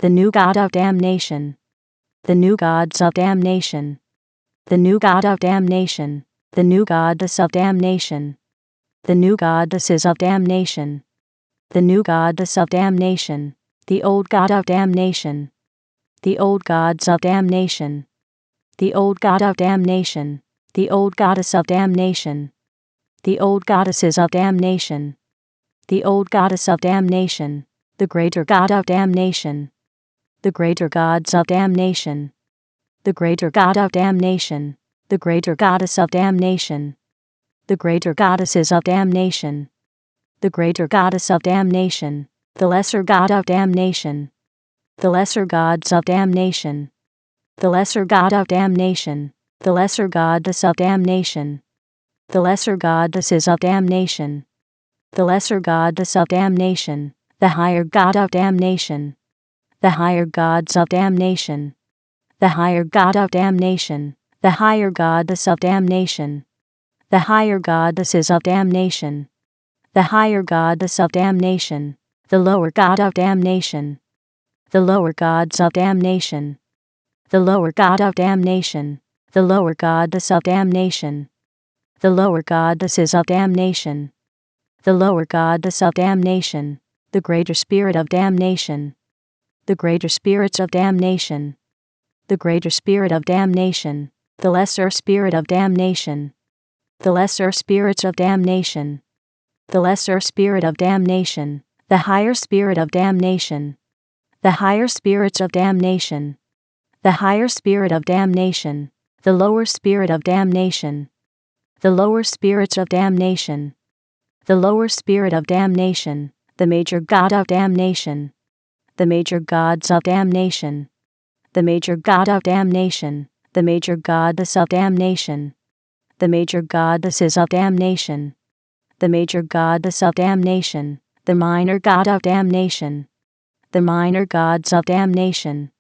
The new god of damnation. The new gods of damnation. The new god of damnation. The new goddess of damnation. The new goddesses of damnation. The new goddess of damnation. The old god of damnation. The old gods of damnation. The old god of damnation. The old goddess of damnation. The old goddesses of damnation. The old goddess of damnation. The greater god of damnation. The greater gods of damnation. The greater god of damnation. The greater goddess of damnation. The greater goddesses of damnation. The greater goddess of damnation. The lesser god of damnation. The lesser gods of damnation. The lesser god of damnation. The lesser goddess of damnation. The lesser goddesses of damnation. The lesser goddess of damnation. The higher god of damnation. The higher gods of damnation. The higher god of damnation. The higher goddess of damnation. The higher goddesses of damnation. The higher goddess of damnation. The lower god of damnation. The lower gods of damnation. The lower god of damnation. The lower goddess of damnation. The lower goddesses of damnation. The lower goddess of damnation. The greater spirit of damnation. The greater spirits of damnation. The greater spirit of damnation. The lesser spirit of damnation. The lesser spirits of damnation. The lesser spirit of damnation. The higher spirit of damnation. The higher spirits of damnation. The higher spirit of damnation. The lower spirit of damnation. The lower spirits of damnation. The lower spirit of damnation. The major god of damnation. The major gods of damnation. The major god of damnation. The major goddess of damnation. The major goddesses of damnation. The major goddess of damnation. The minor god of damnation. The minor gods of damnation.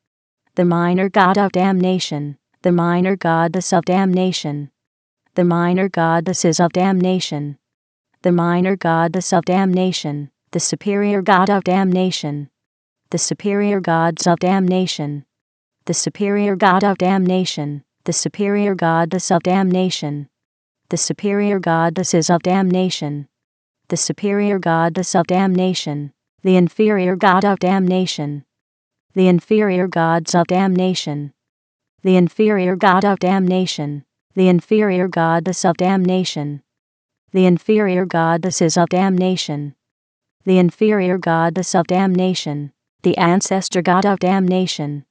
The minor god of damnation. The minor goddess of damnation. The minor goddesses of damnation. The minor goddess of damnation. The superior god of damnation. The superior gods of damnation. The superior god of damnation. The superior goddess of damnation. The superior goddesses of damnation. The superior goddess of damnation. The inferior god of damnation. The inferior gods of damnation. The inferior god of damnation. The inferior goddess of damnation. The inferior goddesses of damnation. The inferior goddess of damnation. The ancestor god of damnation.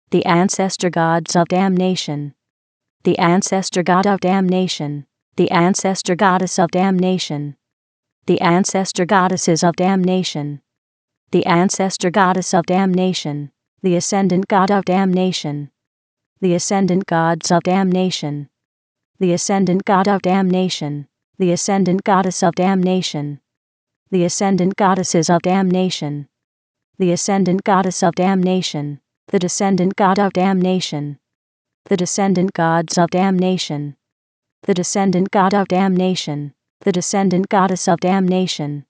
The ancestor gods of damnation. The ancestor god of damnation. The ancestor goddess of damnation. The ancestor goddesses of damnation. The ancestor goddess of damnation. The ascendant god of damnation. The ascendant gods of damnation. The ascendant god of damnation. The ascendant goddess of damnation. The ascendant goddesses of damnation. The ascendant goddess of damnation. The descendant god of damnation. The descendant gods of damnation. The descendant god of damnation. The descendant goddess of damnation.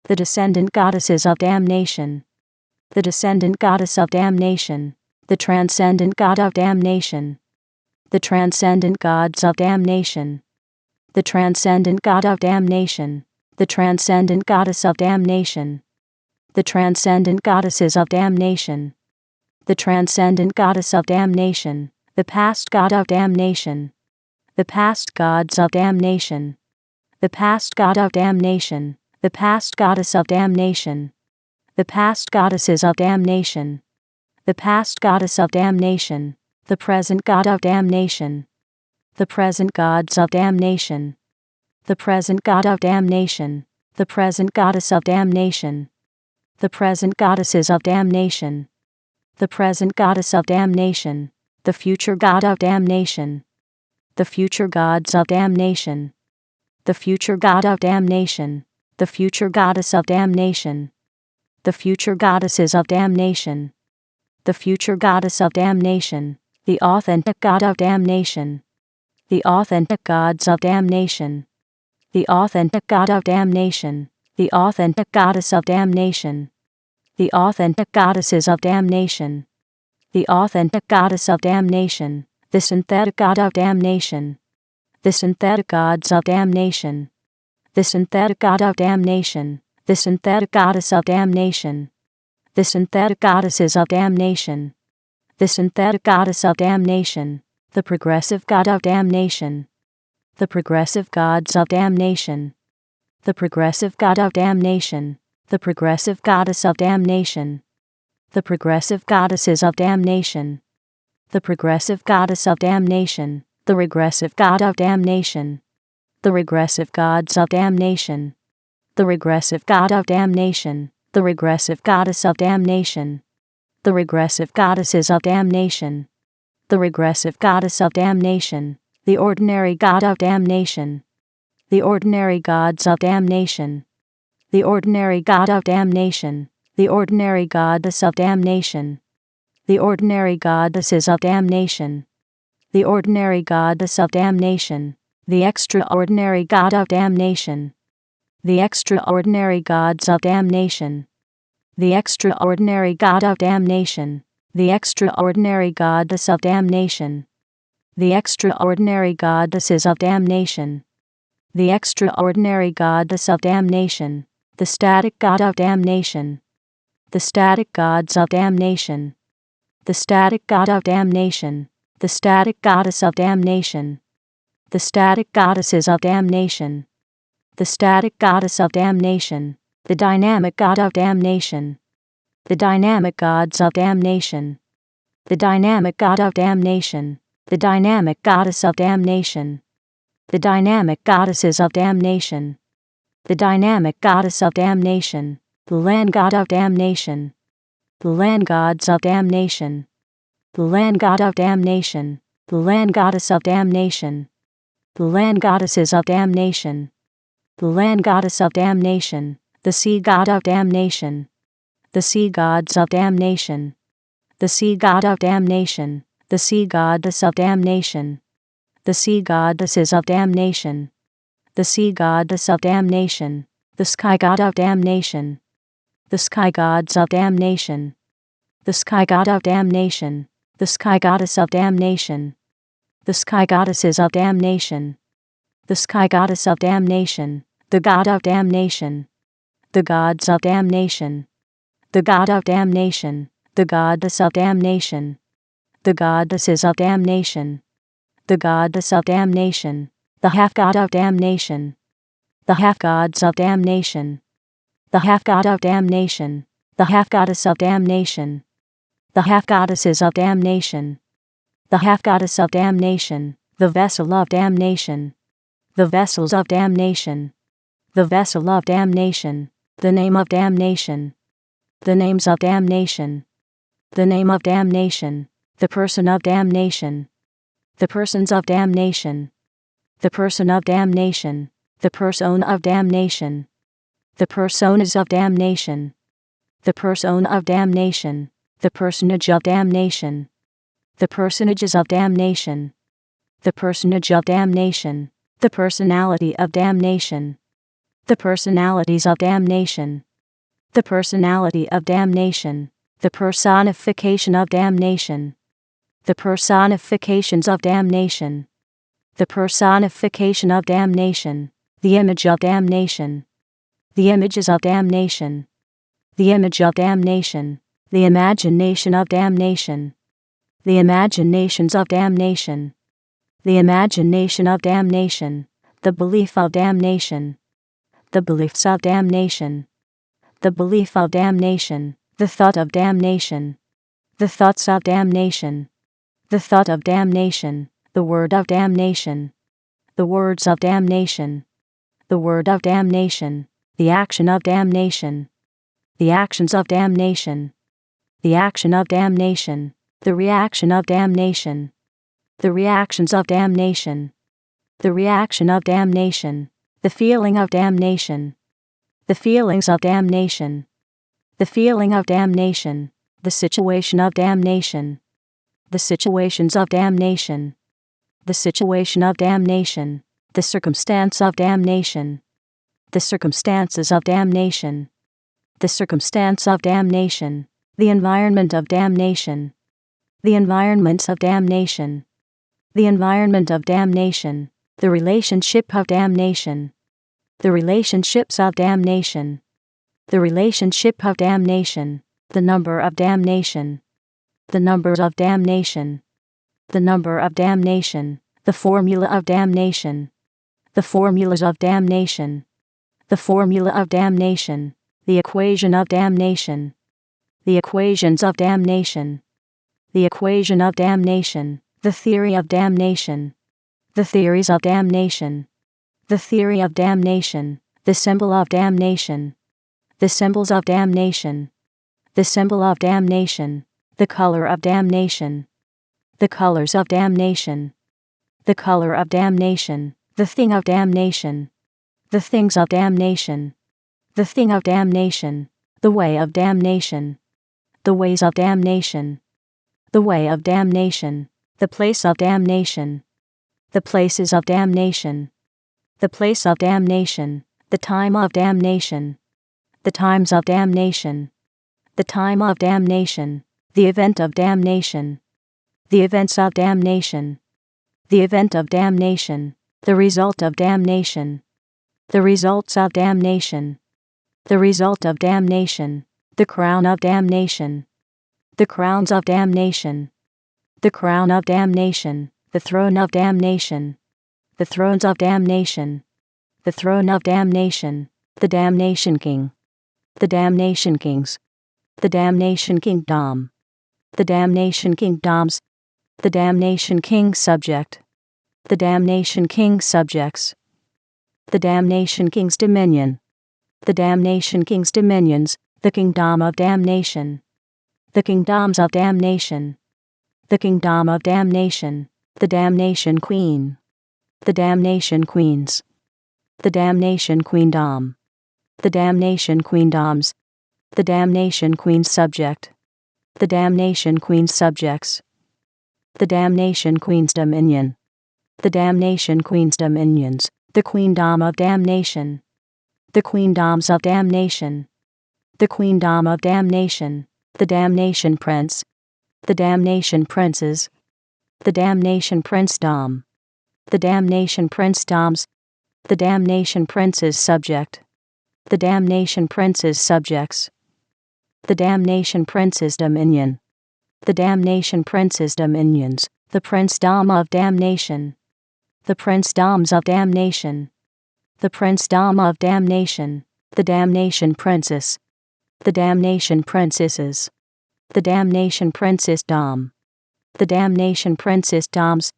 The descendant goddesses of damnation. The descendant goddess of damnation. The transcendent god of damnation. The transcendent gods of damnation. The transcendent god of damnation. The transcendent goddess of damnation. The transcendent goddesses of damnation. The transcendent goddess of damnation. The past god of damnation. The past gods of damnation. The past god of damnation. The past goddess of damnation. The past goddesses of damnation. The past goddess of damnation. The present god of damnation. The present gods of damnation. The present god of damnation. The present goddess of damnation. The present goddesses of damnation. The present goddess of damnation. The future god of damnation. The future gods of damnation. The future god of damnation. The future goddess of damnation. The future goddesses of damnation. The future goddess of damnation. The authentic god of damnation. The authentic gods of damnation. The authentic god of damnation. The authentic goddess of damnation. The authentic goddesses of damnation. The authentic goddess of damnation. The synthetic god of damnation. The synthetic gods of damnation. The synthetic god of damnation. The synthetic goddess of damnation. The synthetic goddesses of damnation. The synthetic goddess of damnation. The progressive god of damnation. The progressive gods of damnation. The progressive god of damnation. The progressive goddess of damnation. The progressive goddesses of damnation. The progressive goddess of damnation. The regressive god of damnation. The regressive gods of damnation. The regressive god of damnation. The regressive goddess of damnation. The regressive goddesses of damnation. The regressive goddess of damnation. The ordinary god of damnation. The ordinary gods of damnation. The ordinary god of damnation. The ordinary goddess of damnation. The ordinary goddesses of damnation. The ordinary goddess of damnation. The extraordinary god of damnation. The extraordinary gods of damnation. The extraordinary god of damnation. The extraordinary goddess of damnation. The extraordinary goddesses of damnation. The extraordinary goddess of damnation. The static god of damnation. The static gods of damnation. The static god of damnation. The static goddess of damnation. The static goddesses of damnation. The static goddess of damnation. The dynamic god of damnation. The dynamic gods of damnation. The dynamic god of damnation. The dynamic goddess of damnation. The dynamic goddesses of damnation. The dynamic goddess of damnation. The land god of damnation. The land gods of damnation. The land god of damnation. The land goddess of damnation. The land goddesses of damnation. The land goddess of damnation. The sea god of damnation. The sea gods of damnation. The sea god of damnation. The sea goddess of damnation. The sea goddesses of damnation. The sea goddess of damnation. The sky god of damnation. The sky gods of damnation. The sky god of damnation. The sky goddess of damnation. The sky goddesses of damnation. The sky goddess of damnation. The god of damnation. The gods of damnation. The god of damnation. The goddess of damnation. The goddesses of damnation. The goddess of damnation. The half god of damnation. The half gods of damnation. The half god of damnation. The half goddess of damnation. The half goddesses of damnation. The half goddess of damnation. The vessel of damnation. The vessels of damnation. The vessel of damnation. The name of damnation. The names of damnation. The name of damnation. The person of damnation. The persons of damnation. The person of damnation. The persona of damnation. The personas of damnation. The persona of damnation. The personage of damnation. The personages of damnation. The personage of damnation. The personality of damnation. The personalities of damnation. The personality of damnation. The personification of damnation. The personifications of damnation. The personification of damnation. The image of damnation. The images of damnation. The image of damnation. The imagination of damnation. The imaginations of damnation. The imagination of damnation. The belief of damnation. The beliefs of damnation. The belief of damnation. The thought of damnation. The thoughts of damnation. The thought of damnation. The word of damnation. The words of damnation. The word of damnation. The action of damnation. The actions of damnation. The action of damnation. The reaction of damnation. The reactions of damnation. The reaction of damnation. The feeling of damnation. The feelings of damnation. The feeling of damnation. The situation of damnation. The situations of damnation. The situation of damnation. The circumstance of damnation. The circumstances of damnation. the circumstance of damnation, the environment of damnation, the environments of damnation, the environment of damnation, the relationship of damnation, the relationships of damnation, the relationship of damnation, the number of damnation, the numbers of damnation, the number of damnation, the formula of damnation, the formulas of damnation, the formula of damnation, the equation of damnation, the equations of damnation, the equation of damnation, the theory of damnation, the theories of damnation, the theory of damnation, the symbol of damnation, the symbols of damnation, the symbol of damnation, the color of damnation, the colors of damnation, the color of damnation, the thing of damnation, the things of damnation, the thing of damnation, the way of damnation, the ways of damnation, the way of damnation, the place of damnation, the places of damnation, the place of damnation, the time of damnation, the times of damnation, the time of damnation, the event of damnation, the events of damnation, the event of damnation, the result of damnation, the results of damnation, the result of damnation, the crown of damnation, the crowns of damnation, the crown of damnation, the throne of damnation, the thrones of damnation, the throne of damnation, the damnation king, the damnation kings, the damnation kingdom, the damnation kingdoms, the damnation king subject, the damnation king subjects, the damnation king's dominion, the damnation king's dominions, the kingdom of damnation, the kingdoms of damnation, the kingdom of damnation, the damnation queen, the damnation queens, the damnation queendom, the damnation queendoms, the damnation queen subject, the damnation queen subjects, the damnation queen's dominion, the damnation queen's dominions, the queendom of damnation, the queendoms of damnation, the queendom of damnation, the damnation prince, the damnation princes, the damnation princedom, the damnation princedoms, the damnation prince's subject, the damnation prince's subjects, the damnation prince's dominion, the damnation prince's dominions, the princedom of damnation, the princedoms of damnation, the princedom of damnation, the damnation princess, the damnation princesses, the damnation princessdom, the damnation princessdoms,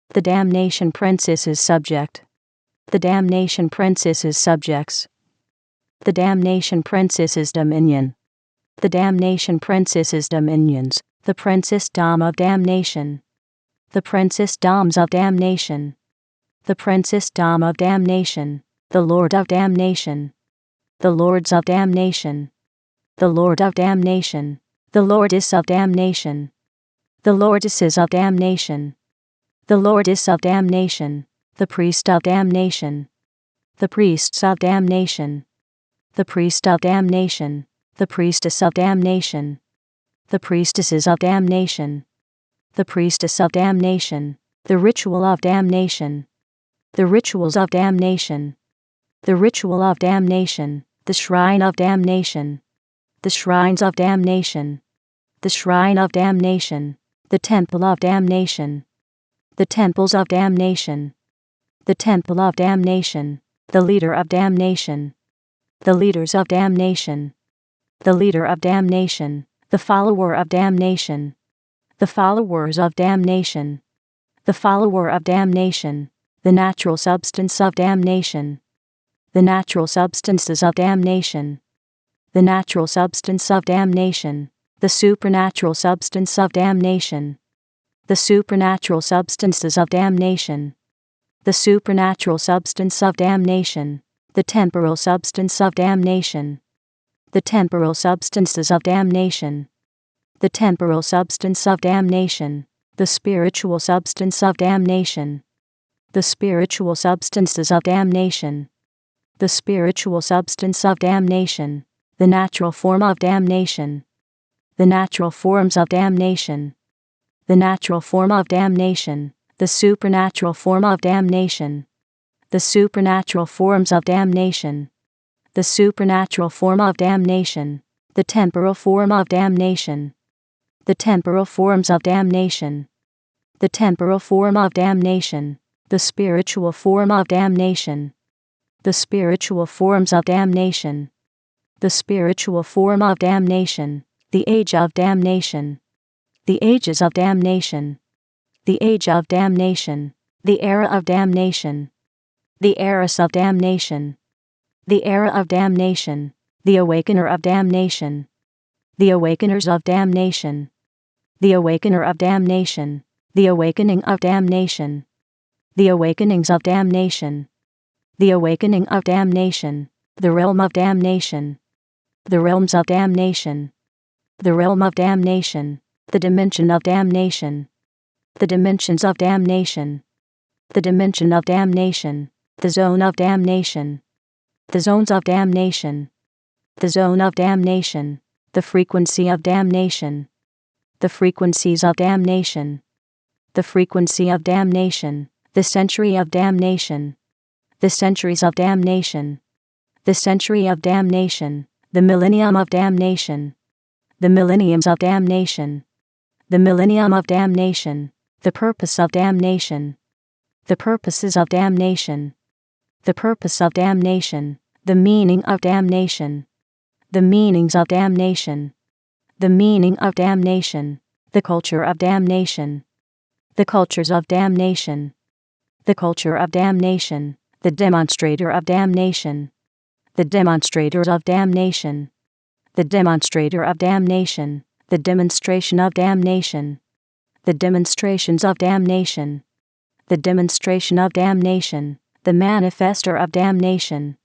the damnation princess's subject, the damnation princess's subjects, the damnation princess's dominion, the damnation princess's dominions, the princessdom of damnation, the princessdoms of damnation, the princessdom of damnation, the lord of damnation, the lords of damnation, the lord of damnation, the lordess of damnation, the lordesses of damnation, the lordess of damnation, the priest of damnation, the priests of damnation, the priest of damnation, the priestess of damnation, the priestesses of damnation, the priestess of damnation, the ritual of damnation, the rituals of damnation, the ritual of damnation, the shrine of damnation, the shrines of damnation, the shrine of damnation, the temple of damnation, the temples of damnation, the temple of damnation, the leader of damnation, the leaders of damnation, the leader of damnation, the follower of damnation, the followers of damnation, the follower of damnation, the natural substance of damnation, the natural substances of damnation, the natural substance of damnation, the supernatural substance of damnation, the supernatural substances of damnation, the supernatural substance of damnation, the temporal substance of damnation, the temporal substances of damnation, the temporal substance of damnation, the spiritual substance of damnation, the spiritual substances of damnation, the spiritual substance of damnation, the natural form of damnation, the natural forms of damnation, the natural form of damnation, the supernatural form of damnation, the supernatural forms of damnation, the supernatural form of damnation, the temporal form of damnation, the temporal forms of damnation, the temporal form of damnation, the spiritual form of damnation, the spiritual forms of damnation, the spiritual form of damnation, the age of damnation, the ages of damnation, the age of damnation, the era of damnation, the eras of damnation, the era of damnation, the awakener of damnation, the awakeners of damnation, the awakener of damnation, the awakening of damnation, the awakenings of damnation, the awakening of damnation, the realm of damnation, the realms of damnation, the realm of damnation, the dimension of damnation, the dimensions of damnation, the dimension of damnation, the zone of damnation, the zones of damnation, the zone of damnation, the frequency of damnation, the frequencies of damnation, the frequency of damnation, the century of damnation, the centuries of damnation, the century of damnation, the millennium of damnation, the millenniums of damnation, the millennium of damnation, the purpose of damnation, the purposes of damnation, the purpose of damnation, the meaning of damnation, the meanings of damnation, the meaning of damnation, the culture of damnation, the cultures of damnation, the culture of damnation, the demonstrator of damnation, the demonstrators of damnation, the demonstrator of damnation, the demonstration of damnation, the demonstrations of damnation, the demonstration of damnation, the manifester of damnation,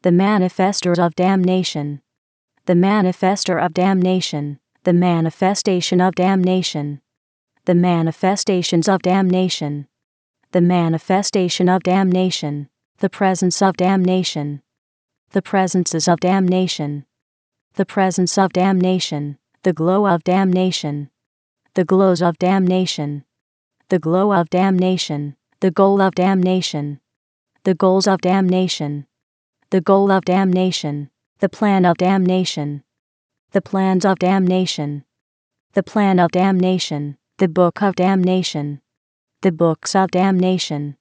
the manifestors of damnation, the manifester of damnation, the manifestation of damnation, the manifestations of damnation, the manifestation of damnation, the presence of damnation, the presences of damnation, the presence of damnation, the glow of damnation, the glows of damnation, the glow of damnation, the goal of damnation, the goals of damnation, the goal of damnation, the plan of damnation, the plans of damnation, the plan of damnation, the book of damnation, the books of damnation,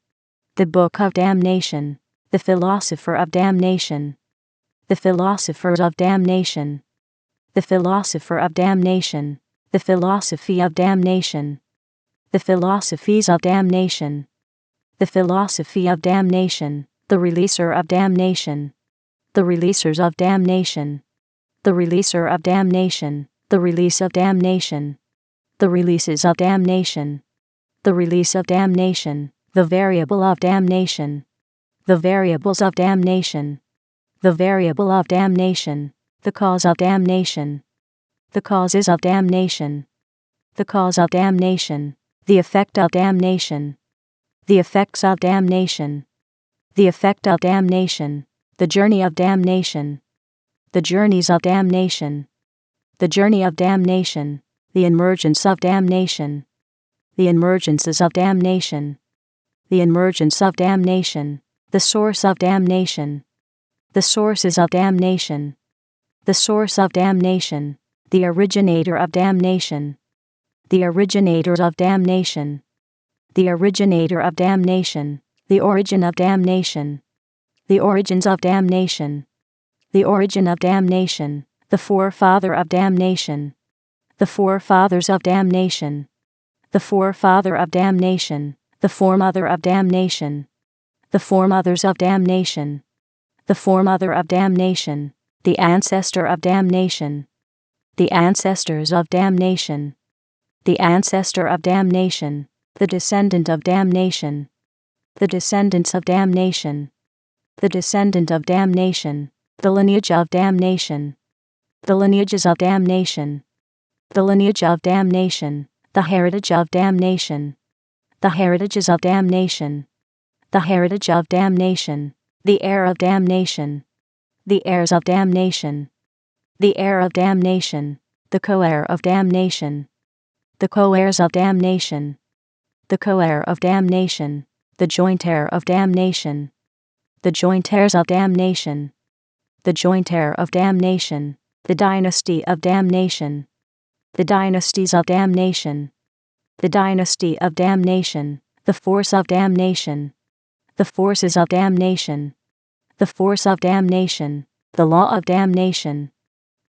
the book of damnation, the philosopher of damnation, the philosophers of damnation, the philosopher of damnation, the philosophy of damnation, the philosophies of damnation, the philosophy of damnation, the releaser of damnation, the releasers of damnation, the releaser of damnation, the release of damnation, the releases of damnation, the release of damnation, the variable of damnation, the variables of damnation, the variable of damnation, the cause of damnation, the causes of damnation, the cause of damnation, the effect of damnation, the effects of damnation, the effect of damnation, the journey of damnation, the journeys of damnation, the journey of damnation, the emergence of damnation, the emergences of damnation, the emergence of damnation, the source of damnation, the sources of damnation, the source of damnation, the originator of damnation, the originators of damnation, the originator of damnation, the origin of damnation, the origins of damnation, the origin of damnation, the forefather of damnation, the forefathers of damnation, the forefather of damnation, the foremother of damnation, the foremothers of damnation, the foremother of damnation, the ancestor of damnation, the ancestors of damnation, the ancestor of damnation, the descendant of damnation, the descendants of damnation, the descendant of damnation, the lineage of damnation, the lineages of damnation, the lineage of damnation, the heritage of damnation, the heritages of damnation, the heritage of damnation, the heir of damnation, the heirs of damnation, the heir of damnation, the co-heir of damnation, the co-heirs of damnation, the co-heir of damnation, the joint heir of damnation, the joint heirs of damnation, the joint heir of damnation, the dynasty of damnation, the dynasties of damnation, the dynasty of damnation, the force of damnation, the forces of damnation, the force of damnation, the law of damnation,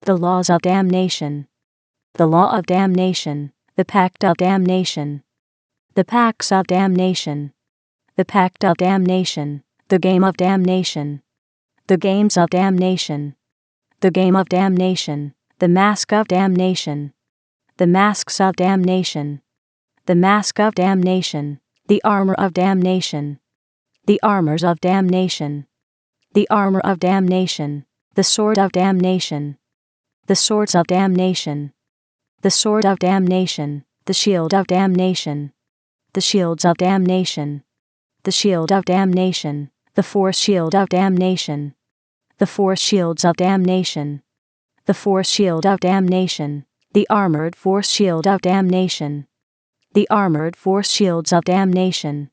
the laws of damnation, the law of damnation, the pact of damnation, the pacts of damnation, the pact of damnation, the game of damnation, the games of damnation, the game of damnation, the mask of damnation, the masks of damnation, the mask of damnation, the armor of damnation, the armors of damnation, the armor of damnation, the sword of damnation, the swords of damnation, the sword of damnation, the shield of damnation, the shields of damnation, the shield of damnation, the force shield of damnation, the force shields of damnation, the force shield of damnation, the armored force shield of damnation, the armored force shields of damnation,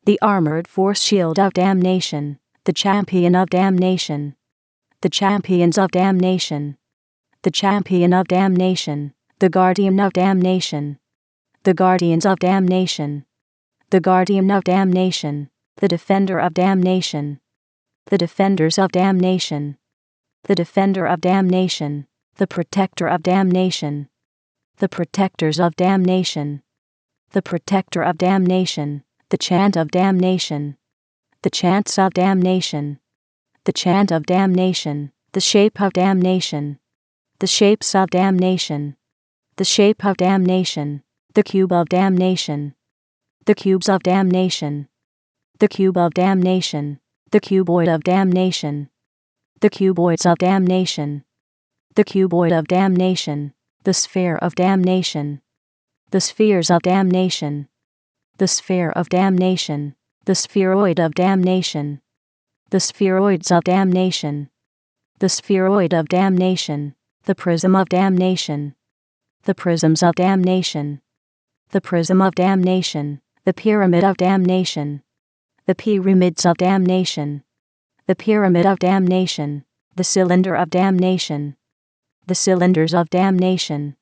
the armored force shield of damnation, the champion of damnation, the champions of damnation, the champion of damnation, the guardian of damnation, the guardians of damnation, the guardian of damnation, the defender of damnation, the defenders of damnation, the defender of damnation, the protector of damnation, the protectors of damnation, the protector of damnation, the chant of damnation, the chants of damnation, the chant of damnation, the shape of damnation, the shapes of damnation, the shape of damnation, the cube of damnation, the cubes of damnation, the cube of damnation, the cuboid of damnation, the cuboids of damnation, the cuboid of damnation, the sphere of damnation, the spheres of damnation, the sphere of damnation, the spheroid of damnation, the spheroids of damnation, the spheroid of damnation, the prism of damnation, the prisms of damnation, the prism of damnation, the pyramid of damnation, the pyramids of damnation, the pyramid of damnation, the cylinder of damnation, the cylinders of damnation,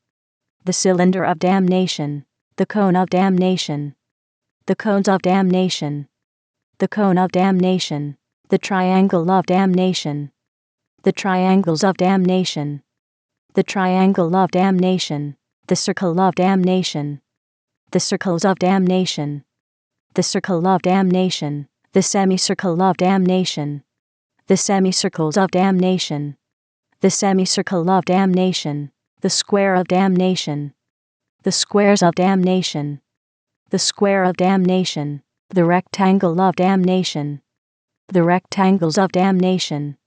the cylinder of damnation, the cone of damnation, the cones of damnation, the cone of damnation, the triangle of damnation, the triangles of damnation, the triangle of damnation, the circle of damnation, the circles of damnation, the circle of damnation, the semicircle of damnation, the semicircles of damnation, the semicircle of damnation, the square of damnation, the squares of damnation, the square of damnation, the rectangle of damnation, the rectangles of damnation,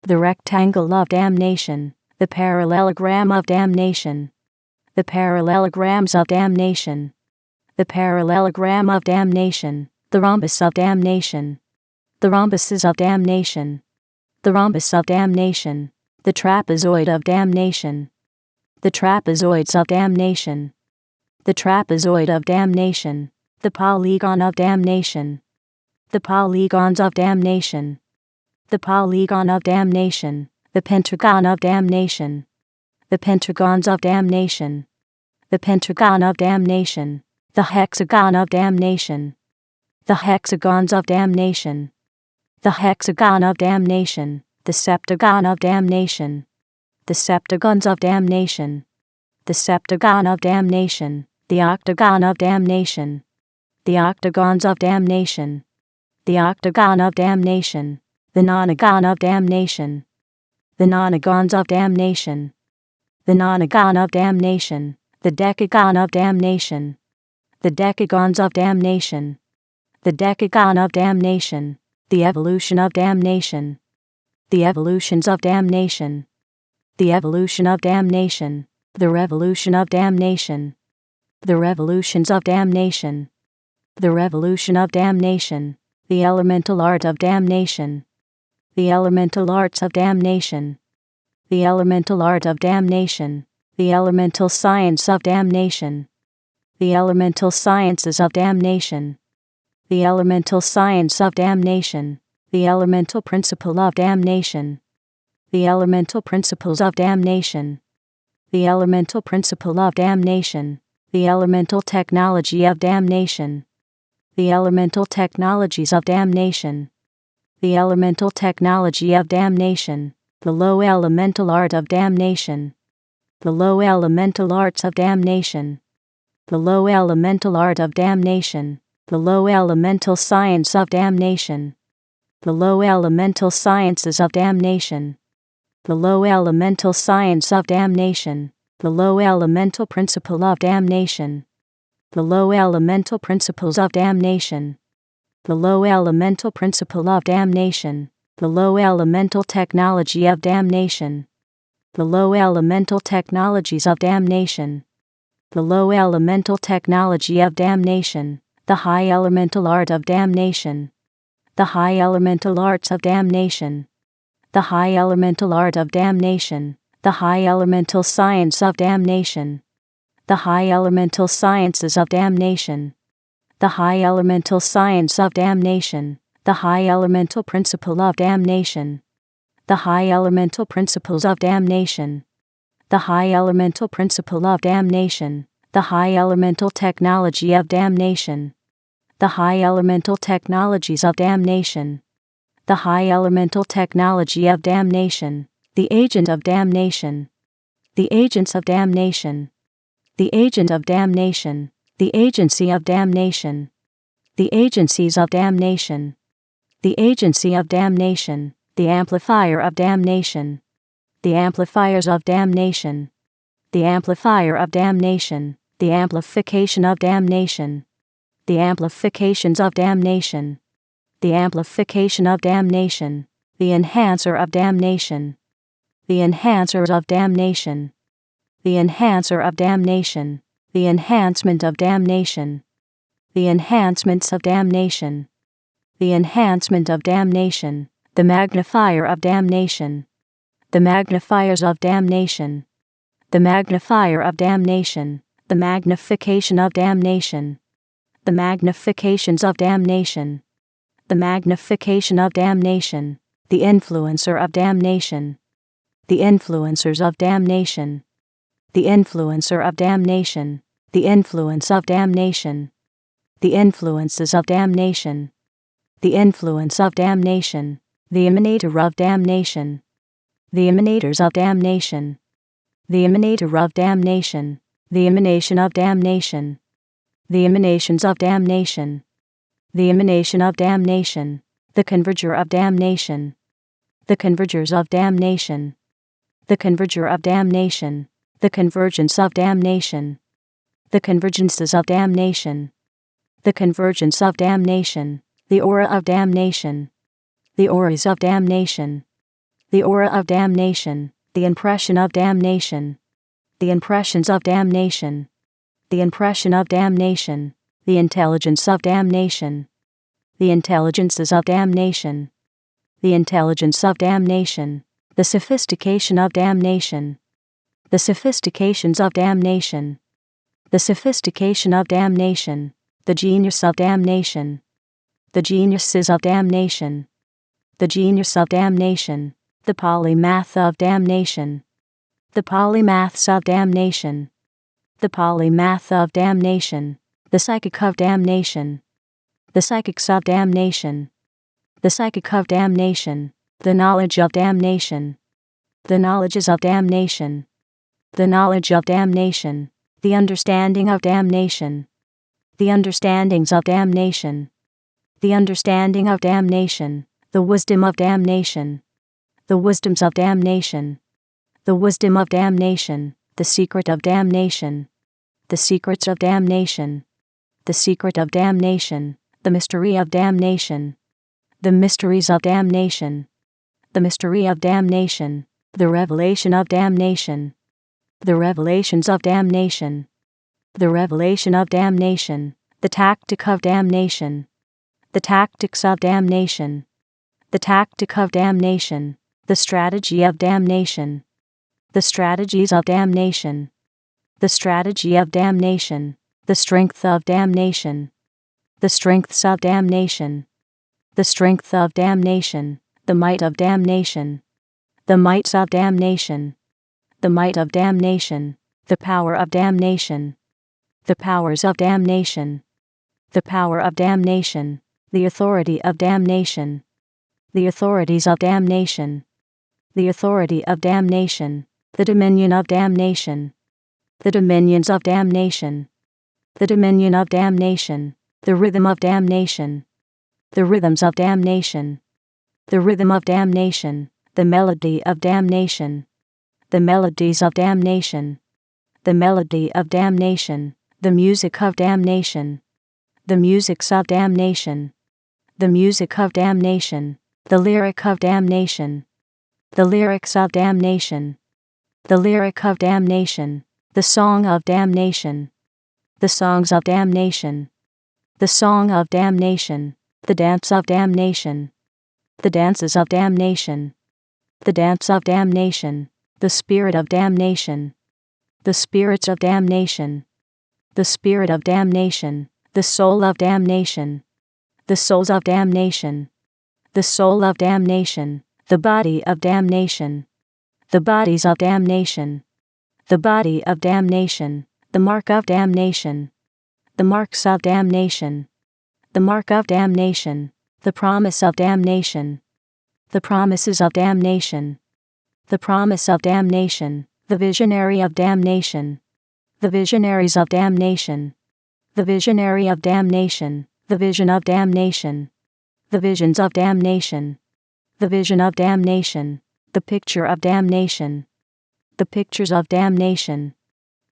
the rectangle of damnation, the parallelogram of damnation, the parallelograms of damnation, the parallelogram of damnation, the rhombus of damnation, the rhombuses of damnation, the rhombus of damnation, the trapezoid of damnation, the trapezoids of damnation, the trapezoid of damnation, the polygon of damnation, the polygons of damnation, the polygon of damnation, the pentagon of damnation, the pentagons of damnation, the pentagon of damnation, the hexagon of damnation, the hexagons of damnation, the hexagon of damnation, the septagon of damnation, the septagons of damnation, the septagon of damnation, the octagon of damnation, the octagons of damnation, the octagon of damnation, the nonagon of damnation, the nonagons of damnation, the nonagon of damnation, the decagon of damnation, the decagons of damnation, the decagon of damnation, the evolution of damnation, the evolutions of damnation, the evolution of damnation, the revolution of damnation, the revolutions of damnation, the revolution of damnation, the elemental art of damnation, the elemental arts of damnation, the elemental art of damnation, the elemental science of damnation, the elemental sciences of damnation, the elemental science of damnation, the elemental principle of damnation, the elemental principles of damnation, the elemental principle of damnation, the elemental technology of damnation, the elemental technologies of damnation, the elemental technology of damnation, the low elemental art of damnation, the low elemental arts of damnation, the low elemental art of damnation, the low elemental science of damnation, the low elemental sciences of damnation, the low elemental science of damnation, the low elemental principle of damnation, the low elemental principles of damnation, the low elemental principle of damnation, the low elemental technology of damnation, the low elemental technologies of damnation, the low elemental technology of damnation, the high elemental art of damnation, the high elemental arts of damnation, the high elemental art of damnation, the high elemental science of damnation, the high elemental sciences of damnation, the high elemental science of damnation, the high elemental principle of damnation, the high elemental principles of damnation, the high elemental principle of damnation, the high elemental technology of damnation, the high elemental technologies of damnation, the high elemental technology of damnation, the agent of damnation, the agents of damnation, the agent of damnation, the agency of damnation, the agencies of damnation, the agency of damnation, the amplifier of damnation, the amplifiers of damnation, the amplifier of damnation, the amplification of damnation, the amplifications of damnation, the amplification of damnation, the enhancer of damnation, the enhancers of damnation, the enhancer of damnation, the enhancement of damnation, the enhancements of damnation, the enhancement of damnation, the magnifier of damnation, the magnifiers of damnation, the magnifier of damnation, the magnification of damnation, the magnifications of damnation, the magnification of damnation, the influencer of damnation, the influencers of damnation, the influencer of damnation, the influence of damnation, the influences of damnation, the influence of damnation, the emanator of damnation, the emanators of damnation, the emanator of damnation, the emanation of damnation, the emanations of damnation, the emanation of damnation, the converger of damnation, the convergers of damnation, the converger of damnation, the convergence of damnation, the convergences of damnation, the convergence of damnation, the aura of damnation, the auras of damnation, the aura of damnation, the impression of damnation, the impressions of damnation, the impression of damnation, the intelligence of damnation, the intelligences of damnation, the intelligence of damnation, the sophistication of damnation, the sophistications of damnation, the sophistication of damnation, the genius of damnation, the geniuses of damnation, the genius of damnation, the polymath of damnation, the polymaths of damnation, the polymath of damnation, the psychic of damnation, the psychics of damnation, the psychic of damnation, the knowledge of damnation, the knowledges of damnation, the knowledge of damnation, the understanding of damnation, the understandings of damnation, the understanding of damnation, the wisdom of damnation, the wisdoms of damnation, the wisdom of damnation, the secret of damnation, the secrets of damnation, the secret of damnation, the mystery of damnation, the mysteries of damnation, the mystery of damnation, the revelation of damnation, the revelations of damnation, the revelation of damnation, the tactic of damnation, the tactics of damnation, the tactic of damnation, the strategy of damnation, The strategies of damnation. The strategy of damnation. The strength of damnation. The strengths of damnation. The strength of damnation. The might of damnation. The mights of damnation. The might of damnation. The power of damnation. The powers of damnation. The power of damnation. The authority of damnation. The authorities of damnation. The authority of damnation. The dominion of damnation. The dominions of damnation. The dominion of damnation. The rhythm of damnation. The rhythms of damnation. The rhythm of damnation. The melody of damnation. The melodies of damnation. The melody of damnation. The music of damnation. The musics of damnation. The music of damnation. The lyric of damnation. The lyrics of damnation. The lyric of damnation. The song of damnation. The songs of damnation. The song of damnation. The dance of damnation. The dances of damnation. The dance of damnation. The spirit of damnation. The spirits of damnation. The spirit of damnation. The soul of damnation. The souls of damnation. The soul of damnation. The body of damnation. The bodies of damnation. The body of damnation. The mark of damnation. The marks of damnation. The mark of damnation. The promise of damnation. The promises of damnation. The promise of damnation. The visionary of damnation. The visionaries of damnation. The visionary of damnation. The vision of damnation. The visions of damnation. The vision of damnation. The picture of damnation. The pictures of damnation.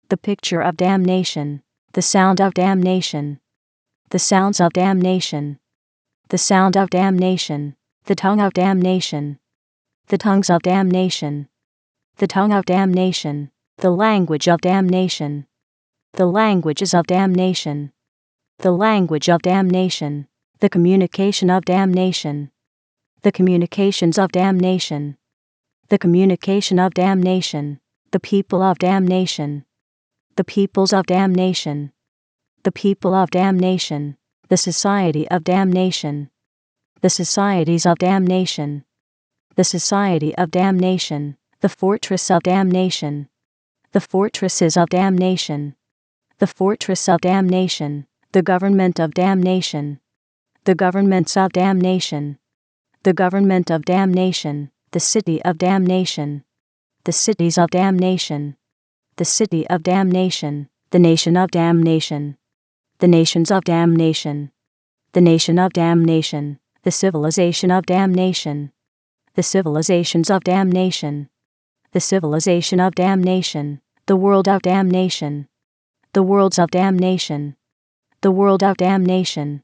The picture of damnation. The sound of damnation. The sounds of damnation. The sound of damnation. The tongue of damnation. The tongues of damnation. The tongue of damnation. The language of damnation. The languages of damnation. The language of damnation. The communication of damnation. The communications of damnation. The communication of damnation. The people of damnation. The peoples of damnation. The people of damnation. The society of damnation. The societies of damnation. The society of damnation. The fortress of damnation. The fortresses of damnation. The fortress of damnation. The government of damnation. The governments of damnation. The government of damnation. The city of damnation. The cities of damnation. The city of damnation. The nation of damnation. The nations of damnation. The nation of damnation. The civilization of damnation. The civilizations of damnation. The civilization of damnation. The world of damnation. The worlds of damnation. The world of damnation.